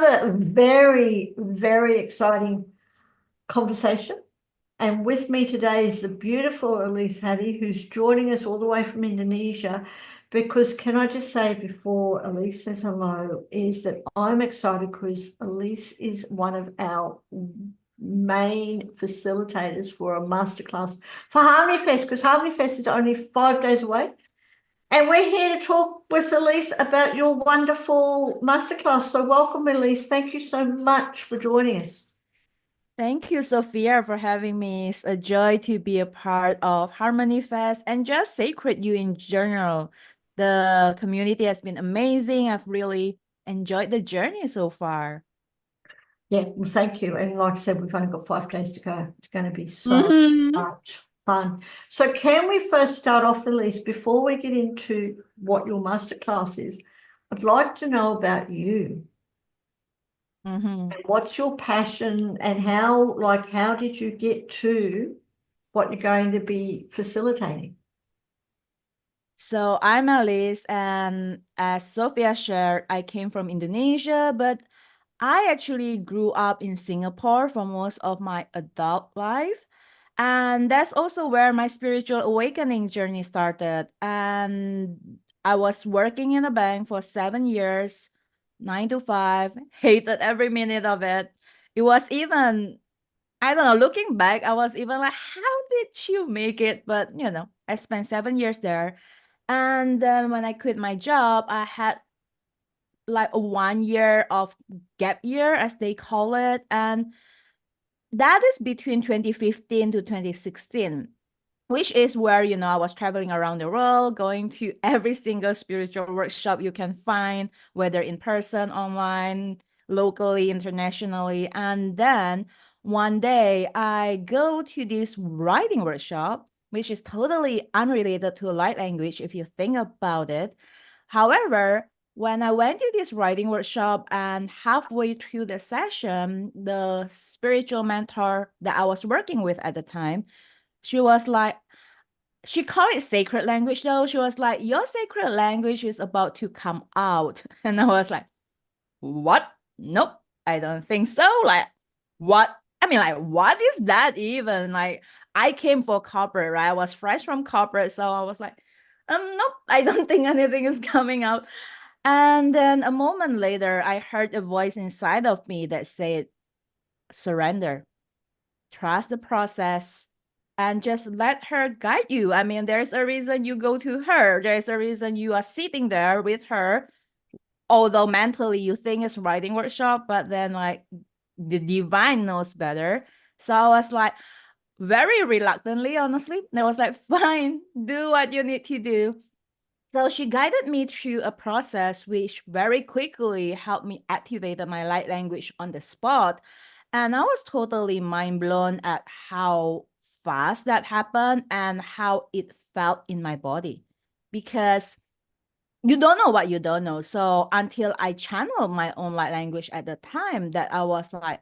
another very, very exciting conversation. And with me today is the beautiful Elies Hadi, who's joining us all the way from Indonesia. Because can I just say before Elise says hello, is that I'm excited because Elise is one of our main facilitators for a masterclass for Harmony Fest, because Harmony Fest is only 5 days away. And we're here to talk with Elise about your wonderful masterclass. So welcome, Elise. Thank you so much for joining us. Thank you, Sophia, for having me. It's a joy to be a part of Harmony Fest and just Sacred You in general. The community has been amazing. I've really enjoyed the journey so far. Yeah, well, thank you. And like I said, we've only got 5 days to go. It's going to be so Mhm. much fun. So can we first start off, Elise, before we get into what your masterclass is, I'd like to know about you. Mhm. What's your passion and how did you get to what you're going to be facilitating? So I'm Elies, and as Sophia shared, I came from Indonesia, but I actually grew up in Singapore for most of my adult life. And that's also where my spiritual awakening journey started. And I was working in a bank for 7 years, 9 to 5, hated every minute of it. It was even, I don't know, looking back, I was even like, how did you make it? But, I spent 7 years there. And then when I quit my job, I had like a 1 year of gap year, as they call it. And that is between 2015 to 2016, which is where, I was traveling around the world, going to every single spiritual workshop you can find, whether in person, online, locally, internationally. And then one day I go to this writing workshop, which is totally unrelated to light language if you think about it. However, when I went to this writing workshop and halfway through the session, the spiritual mentor that I was working with at the time, she was like, she called it sacred language though. She was like, your sacred language is about to come out. And I was like, what? Nope, I don't think so. Like, what? I mean, like, what is that even? Like, I came for corporate, right? I was fresh from corporate. So I was like, nope, I don't think anything is coming out. And then a moment later, I heard a voice inside of me that said, surrender, trust the process, and just let her guide you. I mean, there's a reason you go to her, there's a reason you are sitting there with her, although mentally you think it's writing workshop, but then like the divine knows better. So I was like, very reluctantly, honestly, I was like, fine, do what you need to do. So she guided me through a process which very quickly helped me activate my light language on the spot. And I was totally mind blown at how fast that happened and how it felt in my body. Because you don't know what you don't know. So until I channeled my own light language at the time, that I was like,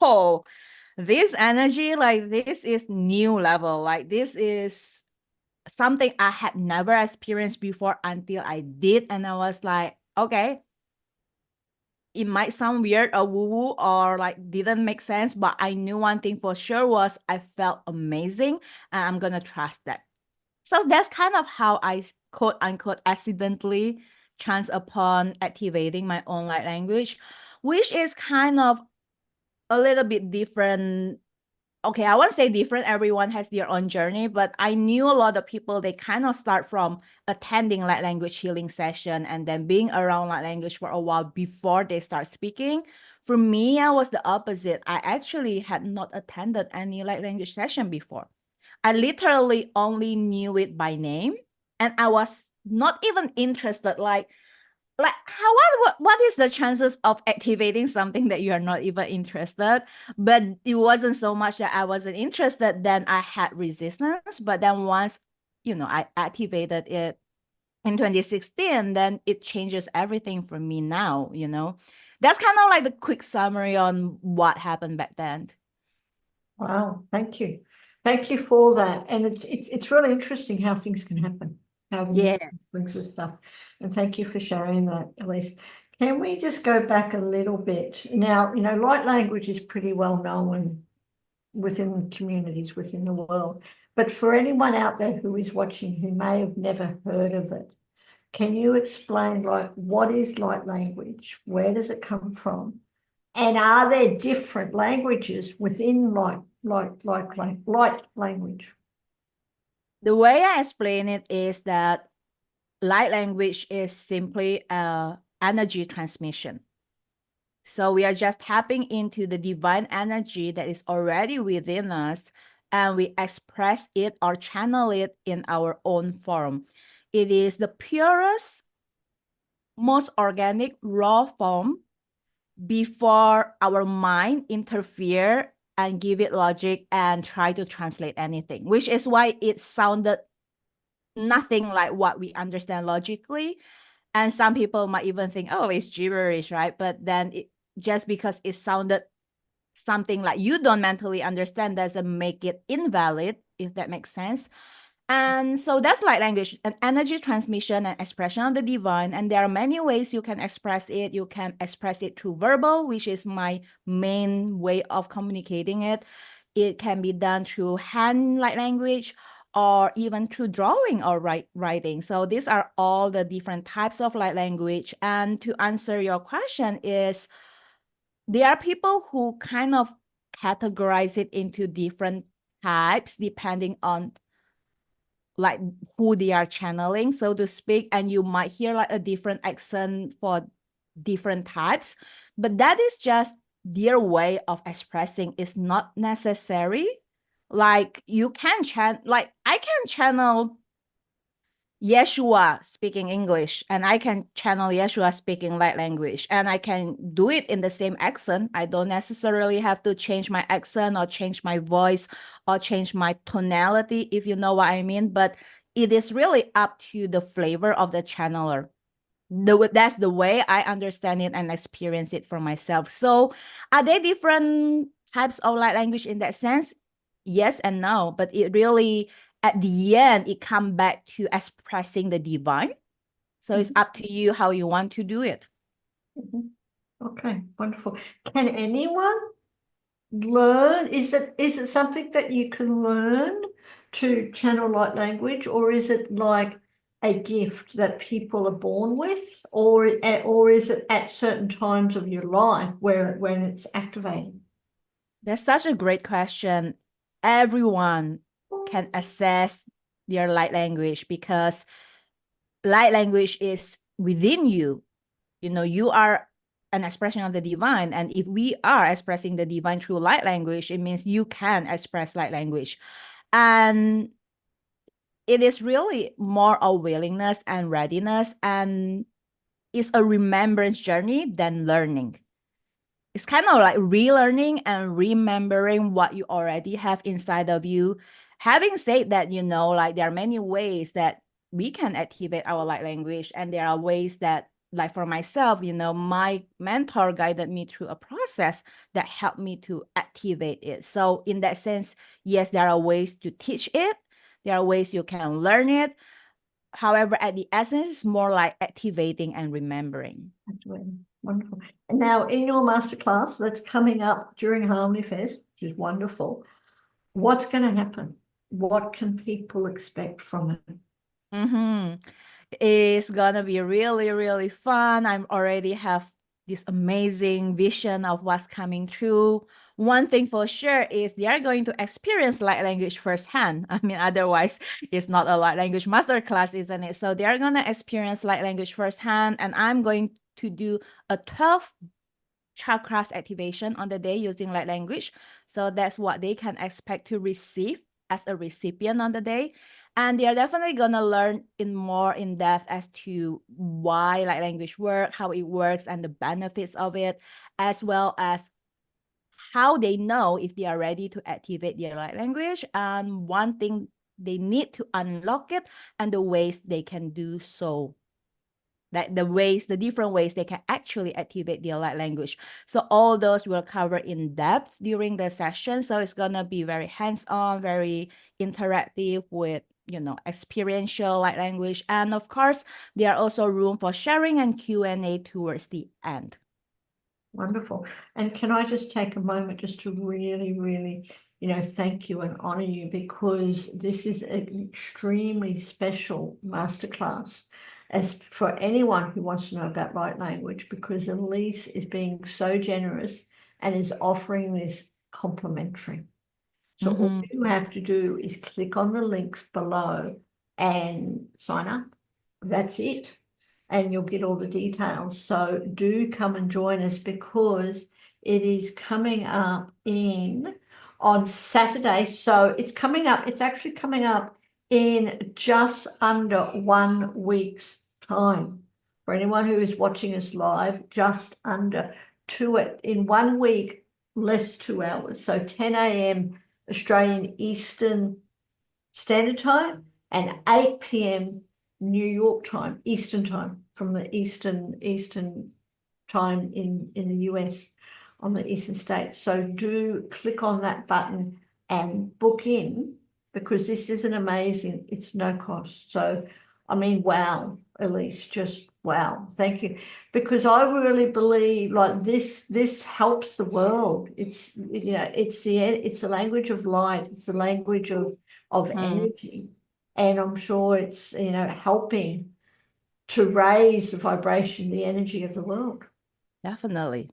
oh, this energy, like this is new level. Like this is something I had never experienced before until I did. And I was like, okay, it might sound weird or woo-woo or like didn't make sense, but I knew one thing for sure was I felt amazing and I'm gonna trust that. So that's kind of how I quote unquote accidentally chance upon activating my own light language, which is kind of a little bit different. Okay, I won't say different. Everyone has their own journey, but I knew a lot of people, they kind of start from attending light language healing session and then being around light language for a while before they start speaking. For me, I was the opposite. I actually had not attended any light language session before. I literally only knew it by name and I was not even interested. Like how what is the chances of activating something that you are not even interested? But it wasn't so much that I wasn't interested, then I had resistance. But then once I activated it in 2016, then it changes everything for me now. That's kind of like the quick summary on what happened back then. Wow, thank you. Thank you for that. And it's really interesting how things can happen, how the Yeah. universe brings us stuff. And thank you for sharing that, Elise. Can we just go back a little bit? Now, light language is pretty well known within communities within the world. But for anyone out there who is watching who may have never heard of it, can you explain like what is light language? Where does it come from? And are there different languages within light language? The way I explain it is that light language is simply energy transmission. So we are just tapping into the divine energy that is already within us, and we express it or channel it in our own form. It is the purest, most organic, raw form before our mind interfere and give it logic and try to translate anything, which is why it sounded nothing like what we understand logically. And some people might even think, oh, it's gibberish, right? But then just because it sounded something like you don't mentally understand doesn't make it invalid, if that makes sense. And so that's light language, an energy transmission and expression of the divine. And there are many ways you can express it. You can express it through verbal, which is my main way of communicating it. It can be done through hand light language, or even through drawing or writing. So these are all the different types of light language. And to answer your question is, there are people who kind of categorize it into different types depending on like who they are channeling, so to speak, and you might hear like a different accent for different types, but that is just their way of expressing. It's not necessary. Like you can like I can channel Yeshua speaking English, and I can channel Yeshua speaking light language, and I can do it in the same accent. I don't necessarily have to change my accent or change my voice or change my tonality, if you know what I mean. But it is really up to the flavor of the channeler. That's the way I understand it and experience it for myself. So are there different types of light language in that sense? Yes and no, but it really, at the end, it comes back to expressing the divine. So it's up to you how you want to do it. Okay, wonderful. Can anyone learn? Is it something that you can learn to channel light language, or is it like a gift that people are born with, or is it at certain times of your life when it's activating? That's such a great question. Everyone can access their light language because light language is within you. You know, you are an expression of the divine. And if we are expressing the divine through light language, it means you can express light language. And it is really more of willingness and readiness, and it's a remembrance journey than learning. It's kind of like relearning and remembering what you already have inside of you. Having said that, like there are many ways that we can activate our light language, and there are ways that, like for myself, my mentor guided me through a process that helped me to activate it. So in that sense, yes, there are ways to teach it. There are ways you can learn it. However, at the essence, it's more like activating and remembering. Wonderful. And now in your masterclass that's coming up during Harmony Fest, which is wonderful, what's going to happen? What can people expect from it? It's gonna be really, really fun. I already have this amazing vision of what's coming through. One thing for sure is they are going to experience light language firsthand. I mean, otherwise, it's not a light language masterclass, isn't it? So they're gonna experience light language firsthand, and I'm going to do a 12 chakras activation on the day using light language. So that's what they can expect to receive as a recipient on the day. And they are definitely going to learn more in depth as to why light language works, how it works, and the benefits of it, as well as how they know if they are ready to activate their light language, and one thing they need to unlock it, and the ways they can do so. Like the different ways they can actually activate their light language. So all those will cover in depth during the session. So it's gonna be very hands-on, very interactive with experiential light language. And of course, there are also room for sharing and Q&A towards the end. Wonderful. And can I just take a moment just to really, really, thank you and honor you, because this is an extremely special masterclass as for anyone who wants to know about light language, because Elies is being so generous and is offering this complimentary. So all you have to do is click on the links below and sign up. That's it. And you'll get all the details. So do come and join us, because it is coming up on Saturday. So it's actually coming up in just under 1 week's time. For anyone who is watching us live, just under in 1 week, less 2 hours. So 10 a.m. Australian Eastern Standard Time and 8 p.m. New York time, Eastern time, from the Eastern time in the US on the Eastern states. So do click on that button and book in, because this is it's no cost. So, I mean, wow, Elies, just wow. Thank you. Because I really believe like this helps the world. It's the language of light. It's the language of energy. And I'm sure it's, helping to raise the vibration, the energy of the world. Definitely.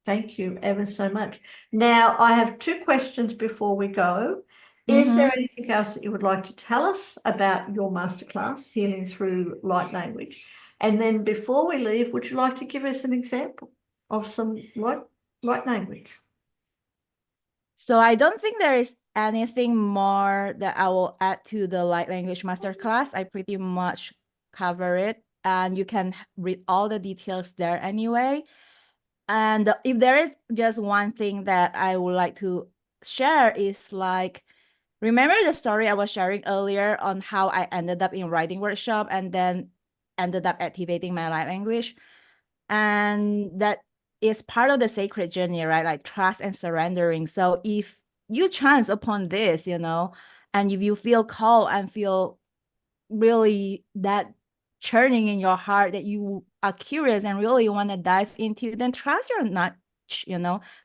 Thank you ever so much. Now, I have 2 questions before we go. Is there anything else that you would like to tell us about your masterclass, Healing Through Light Language? And then before we leave, would you like to give us an example of some light language? So I don't think there is anything more that I will add to the light language masterclass. I pretty much cover it, and you can read all the details there anyway. And if there is just one thing that I would like to share is like, remember the story I was sharing earlier on how I ended up in writing workshop and then ended up activating my light language? And that is part of the sacred journey, right? Like trust and surrendering. So if you chance upon this, and if you feel called and feel really that churning in your heart that you are curious and really want to dive into, then trust your nudge,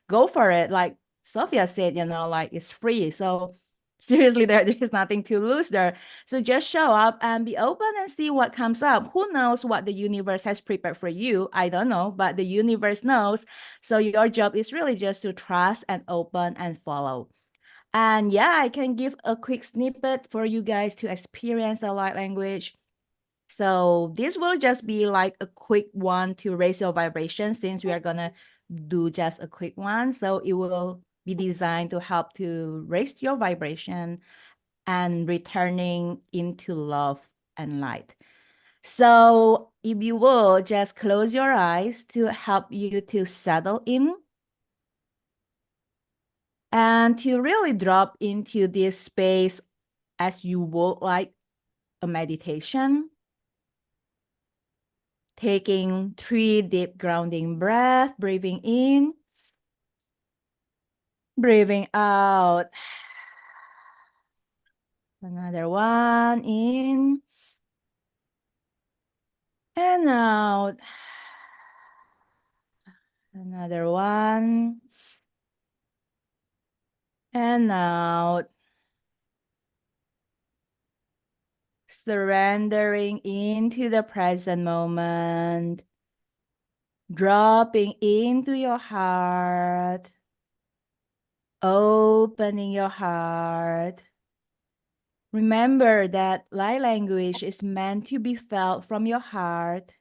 go for it. Like Sophia said, like it's free. So seriously, there's nothing to lose there. So just show up and be open and see what comes up. Who knows what the universe has prepared for you? I don't know, but the universe knows. So your job is really just to trust and open and follow. And yeah, I can give a quick snippet for you guys to experience the light language. So this will just be like a quick one to raise your vibration, since we are gonna do just a quick one. So it will be designed to help to raise your vibration and returning into love and light. So if you will just close your eyes to help you to settle in and to really drop into this space as you would like a meditation. Taking 3 deep grounding breaths, breathing in, breathing out. Another one, in and out. Another one and out. Surrendering into the present moment. Dropping into your heart. Opening your heart. Remember that light language is meant to be felt from your heart,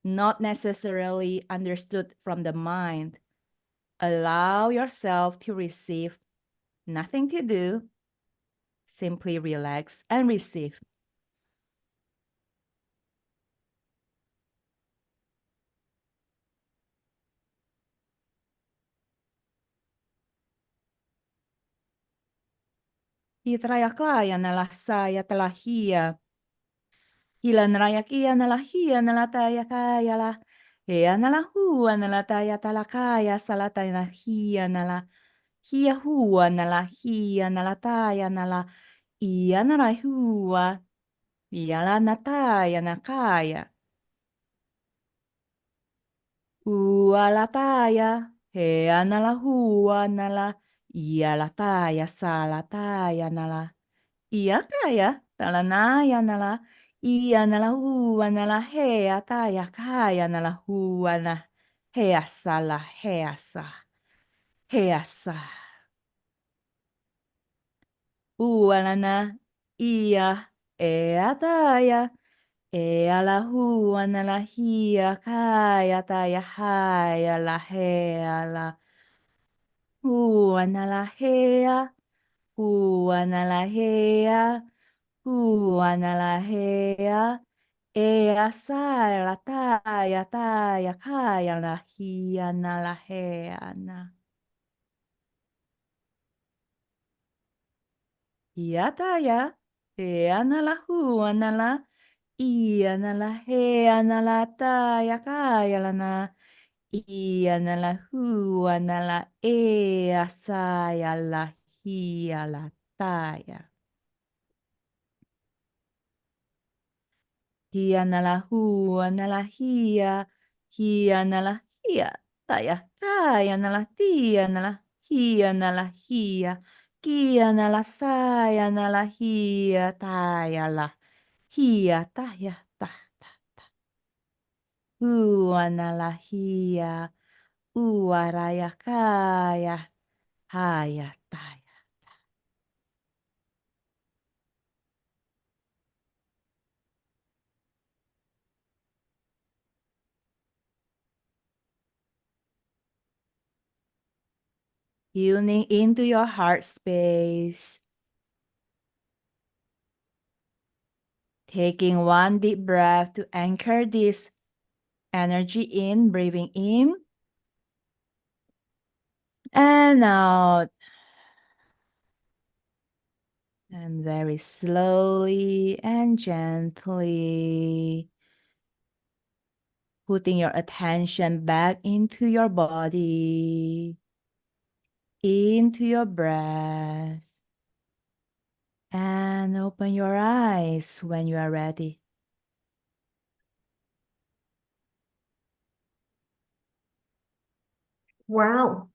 not necessarily understood from the mind. Allow yourself to receive, nothing to do. Simply relax and receive. Hitraya nala saya telah hia. Hilan raya kia nala hia nala taya kaya la. Hea nala hua nala taya tala kaya salata na hia nala. Hia hua nala hia nala taya nala. Ia nala hua. Ia la nataya nakaya. Ua la taya. Hea nala hua nala. Ia la taya sa la taya nala. Ia kaya. Tala naya nala. Ia nala hua nala. Hea taya kaya nala hua na. Hea sa la hea sa. Hea sa. Ua lana. Ia. Ea taya. E ala hua na la hia kaya taya haya la hea la hua na la hea hua na la hea hua na la hea e asai la taya kaya la hia na la hea na hia taya e ana la hua na la ia na la hea na la taya kaya la na ia na la hua na la e asaya la hia la taya. Hia na la hua na la hia na la hia, taya kaya na la tia na la hia na la hia, kia na la saya na la hia taya la hia taya ta ta ta. Hua na la hia, ua raya kaya. Hayataya. Tuning into your heart space. Taking one deep breath to anchor this energy in, breathing in and out. And very slowly and gently putting your attention back into your body, into your breath, and open your eyes when you are ready. Wow.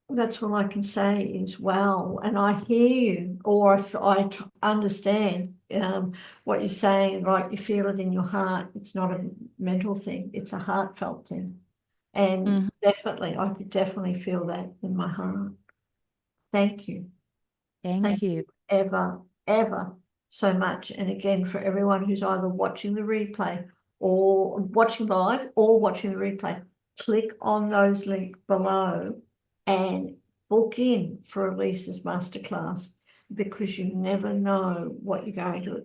That's all I can say is wow. And I hear you, or if understand what you're saying, like you feel it in your heart. It's not a mental thing, it's a heartfelt thing. And definitely, I could definitely feel that in my heart. Thank you. Thank you. Ever, ever so much. And again, for everyone who's either watching the replay or watching live or watching the replay, click on those links below and book in for Elise's masterclass, because you never know what you're going to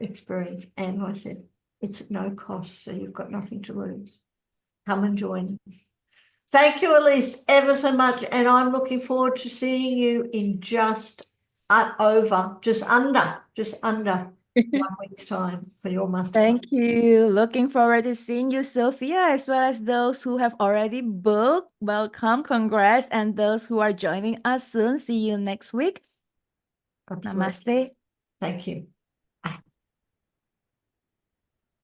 experience. And like I said, it's at no cost, so you've got nothing to lose. Come and join us. Thank you, Elise, ever so much. And I'm looking forward to seeing you in just under 1 week's time for your masterclass. Thank you. Looking forward to seeing you, Sophia, as well as those who have already booked. Welcome, congrats, and those who are joining us soon. See you next week. Absolutely. Namaste. Thank you.